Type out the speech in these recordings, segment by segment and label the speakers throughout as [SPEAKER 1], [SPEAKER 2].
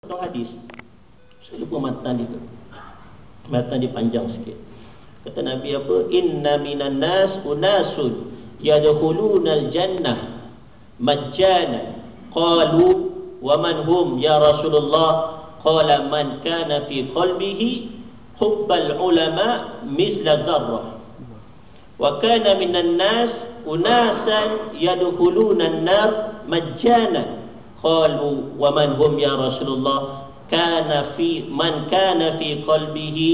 [SPEAKER 1] Satu hadis, saya lupa matan itu. Matan dia panjang sikit. Kata Nabi apa? Inna minan nas unasun yadkhuluna al-jannah majjana. Qalu wa man hum ya Rasulullah? Qala man kana fi qalbihi hubbal ulama misla dzarrah. Wa kana minan nas unasan yadkhuluna an-nar majjana. Qalu wa man hum ya Rasulullah? Kana fi man kana fi qalbihi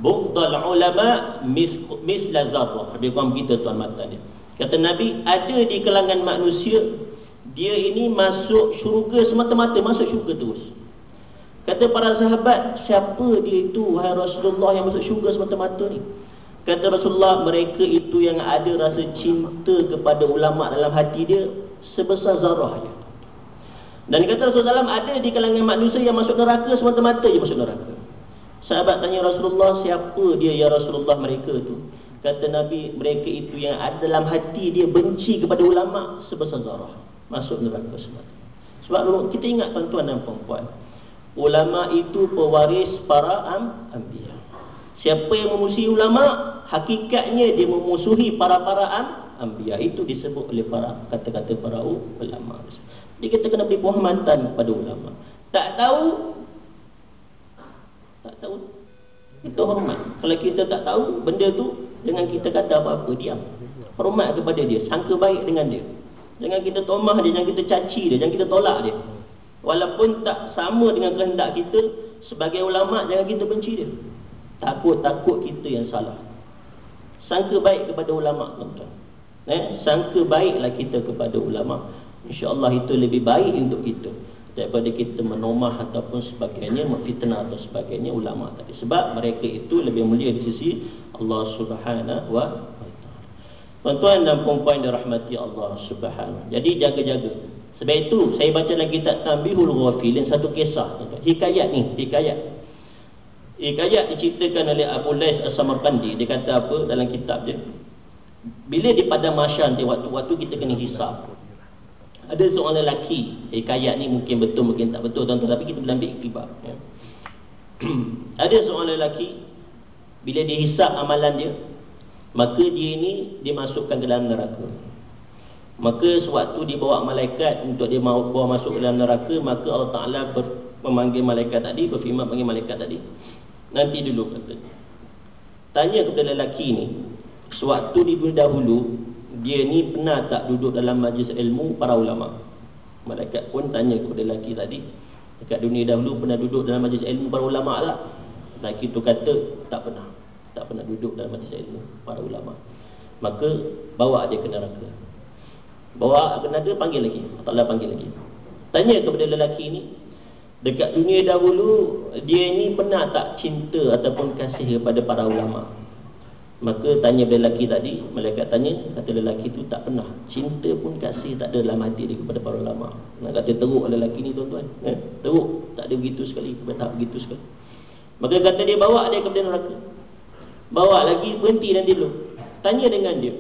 [SPEAKER 1] bughdal ulama misla dzarrah. Lebih kurang begitu tuan mata dia. Kata Nabi, ada di kalangan manusia dia ini masuk syurga semata-mata, masuk syurga terus. Kata para sahabat, siapa dia itu wahai Rasulullah yang masuk syurga semata-mata ni? Kata Rasulullah, mereka itu yang ada rasa cinta kepada ulama dalam hati dia sebesar zarah je. Dan kata Rasulullah SAW, ada di kalangan manusia yang masuk neraka semata-mata je masuk neraka. Sahabat tanya Rasulullah, siapa dia ya Rasulullah mereka tu? Kata Nabi, mereka itu yang ada dalam hati dia benci kepada ulama sebesar zarah, masuk neraka semata. Sebab kita ingat tuan-tuan dan puan-puan, ulama itu pewaris para anbiya. Siapa yang memusuhi ulama, hakikatnya dia memusuhi para anbiya. Itu disebut oleh para kata-kata para ulama. Jadi kita kena beri penghormatan kepada ulama. Tak tahu kita hormat. Kalau kita tak tahu benda tu, jangan kita kata apa-apa, diam. Hormat kepada dia, sangka baik dengan dia. Jangan kita tomah dia, jangan kita caci dia, jangan kita tolak dia. Walaupun tak sama dengan kehendak kita, sebagai ulama jangan kita benci dia. Takut kita yang salah. Sangka baik kepada ulama, tuan-tuan. Sangka baiklah kita kepada ulama. InsyaAllah itu lebih baik untuk kita daripada kita menomah ataupun sebagainya, memfitnah atau sebagainya ulama tadi. Sebab mereka itu lebih mulia di sisi Allah Subhanahu wa ta'ala. Tuan-tuan dan puan-puan dirahmati Allah Subhanahu. Jadi jaga-jaga. Sebab itu saya baca dalam kitab Tanbihul Ghafilin satu kisah. Hikayat ni, hikayat diceritakan oleh Abu Lais As-Samarqandi. Dia kata apa dalam kitab dia? Bila di padang mahsyar nanti, waktu kita kena hisap, ada seorang lelaki. Hikayat ni mungkin betul, mungkin tak betul tuan-tuan, tapi kita boleh ambil iktibar, ya. Ada seorang lelaki, bila dihisap amalan dia, maka dia ini dimasukkan ke dalam neraka. Maka sewaktu dibawa malaikat untuk dia bawa masuk ke dalam neraka, maka Allah Ta'ala memanggil malaikat tadi, berfirman panggil malaikat tadi, nanti dulu kata, tanya kepada lelaki ni, sewaktu di dahulu dia ni pernah tak duduk dalam majlis ilmu para ulama? Malaikat pun tanya kepada lelaki tadi, dekat dunia dahulu pernah duduk dalam majlis ilmu para ulama tak? Lelaki tu kata tak pernah duduk dalam majlis ilmu para ulama. Maka bawa dia ke neraka. Bawa ke neraka, panggil lagi, Allah panggil lagi. Tanya kepada lelaki ni, dekat dunia dahulu dia ni pernah tak cinta ataupun kasih kepada para ulama? Maka tanya lelaki tadi, malaikat tanya, kata lelaki tu tak pernah. Cinta pun kasih tak ada dalam hati dia kepada para ulama. Nak kata teruk lelaki ni tuan-tuan, teruk, tak ada begitu sekali, tak begitu sekali. Maka kata dia, bawa dia kepada neraka. Bawa lagi, berhenti nanti dulu. Tanya dengan dia,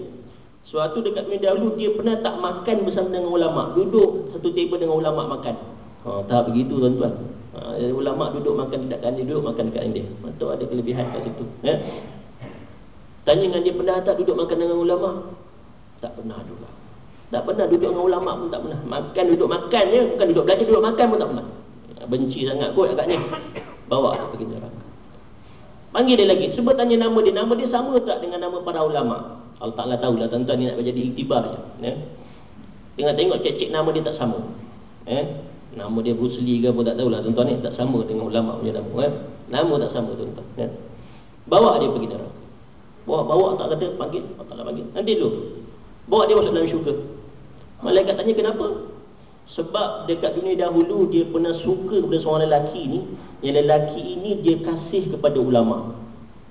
[SPEAKER 1] suatu dekat dunia dahulu dia pernah tak makan bersama dengan ulama, duduk satu table dengan ulama makan? Tak begitu tuan-tuan. Ulama duduk makan dekat dia, duduk makan dekat dia. Atau ada kelebihan kat situ, ya. Tanya dengan dia, pernah tak duduk makan dengan ulama? Tak pernah juga. Tak pernah duduk dengan ulama pun tak pernah. Makan, duduk makan je, bukan duduk belajar, duduk makan pun tak pernah. Benci sangat kot agaknya. Bawa dia pergi neraka. Panggil dia lagi, cuba tanya nama dia sama tak dengan nama para ulama? Allah Ta'ala tahulah tuan-tuan, ni nak jadi iktibar je, ya. Tengok cek-cek nama dia tak sama, nama dia Bruce Lee ke pun tak tahulah tuan-tuan, ni tak sama dengan ulama punya nama, nama tak sama tuan-tuan, ya. Bawa dia pergi neraka. Bawa tak kata, panggil, tak nak panggil, nanti dulu bawa dia masuk dalam syurga. Malaikat tanya kenapa? Sebab dekat dunia dahulu dia pernah suka kepada seorang lelaki ni, yang lelaki ini dia kasih kepada ulama.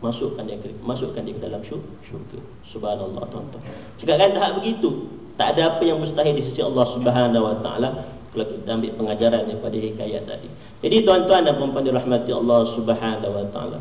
[SPEAKER 1] Masukkan dia ke dalam syurga. Subhanallah tuan-tuan. Sekarang tahap begitu, tak ada apa yang mustahil di sisi Allah Subhanahu wa ta'ala kalau kita ambil pengajaran daripada hikayat tadi. Jadi tuan-tuan dan puan-puan dirahmati Allah Subhanahu wa ta'ala,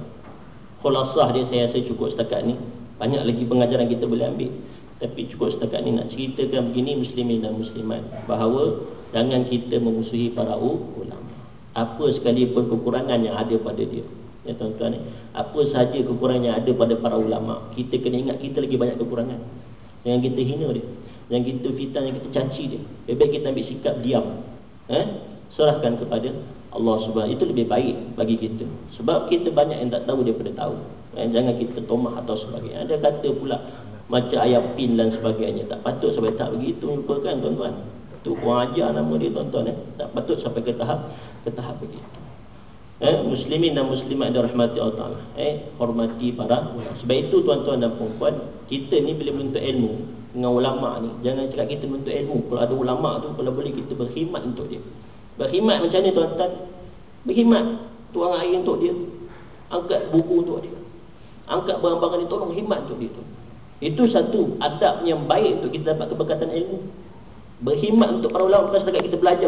[SPEAKER 1] khulasah dia saya rasa cukup setakat ni. Banyak lagi pengajaran kita boleh ambil, tapi cukup setakat ni nak ceritakan begini muslimin dan muslimat, bahawa jangan kita memusuhi para ulama. apa sekalipun kekurangan yang ada pada dia. Ya tuan-tuan ni, apa sahaja kekurangan yang ada pada para ulama, kita kena ingat kita lagi banyak kekurangan. Jangan kita hina dia, jangan kita fitnah, jangan kita caci dia. Lebih baik kita ambil sikap diam. Serahkan kepada Allah Subhanahu. Itu lebih baik bagi kita. Sebab kita banyak yang tak tahu daripada tahu. Jangan kita tomah atau sebagainya. Ada kata pula macam ayam pin dan sebagainya. Tak patut sampai tak begitu merupakan tuan-tuan. Tu kurang ajar nama dia tuan-tuan. Tak patut sampai ke tahap begitu. Muslimin dan muslimat yang dirahmati Allah Ta'ala, hormati para ulama. Sebab itu tuan-tuan dan puan-puan, kita ni bila menuntut ilmu dengan ulama ni, jangan cakap kita menuntut ilmu. Kalau ada ulama tu, kalau boleh kita berkhidmat untuk dia. Berkhidmat macam ni tuan-tuan. Berkhidmat, tuang air untuk dia, angkat buku untuk dia, angkat barang-barang dia, tolong khidmat untuk dia tu. Itu satu adab yang baik untuk kita dapat keberkatan ilmu. Berkhidmat untuk para ulama, bukan setakat kita belajar